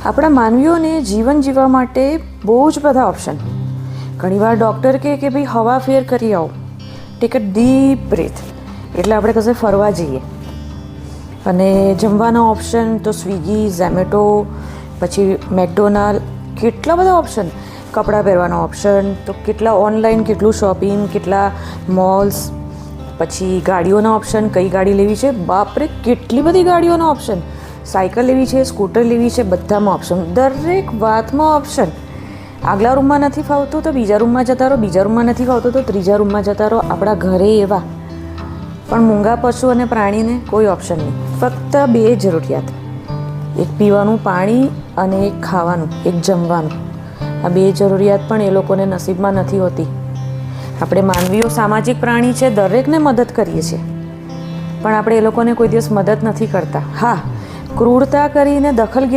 આપણા માનવીઓને જીવન જીવવા માટે બહુ જ બધા ઓપ્શન. ઘણીવાર ડૉક્ટર કહે કે ભાઈ હવા ફેર કરી આવો, ટેક અ ડીપ બ્રેથ, એટલે આપણે કશે ફરવા જઈએ. અને જમવાના ઓપ્શન તો સ્વિગી, ઝેમેટો, પછી મેકડોનાલ્ડ, કેટલા બધા ઓપ્શન. કપડાં પહેરવાના ઓપ્શન તો કેટલા, ઓનલાઈન કેટલું શોપિંગ, કેટલા મોલ્સ. પછી ગાડીઓના ઓપ્શન, કઈ ગાડી લેવી છે, બાપરે કેટલી બધી ગાડીઓના ઓપ્શન. સાયકલ લેવી છે, સ્કૂટર લેવી છે, બધામાં ઓપ્શન, દરેક વાતમાં ઓપ્શન. આગલા રૂમમાં નથી ફાવતું તો બીજા રૂમમાં જતા રહો, બીજા રૂમમાં નથી ફાવતું તો ત્રીજા રૂમમાં જતા રહો. આપણા ઘરે એવા. પણ મૂંગા પશુ અને પ્રાણીને કોઈ ઓપ્શન નહીં, ફક્ત બે જરૂરિયાત, એક પીવાનું પાણી અને એક ખાવાનું, એક જમવાનું. આ બે જરૂરિયાત પણ એ લોકોને નસીબમાં નથી હોતી. આપણે માનવીઓ સામાજિક પ્રાણી છે, દરેકને મદદ કરીએ છીએ, પણ આપણે એ લોકોને કોઈ દિવસ મદદ નથી કરતા. હા, ક્રૂરતા કરીને દખલગીરી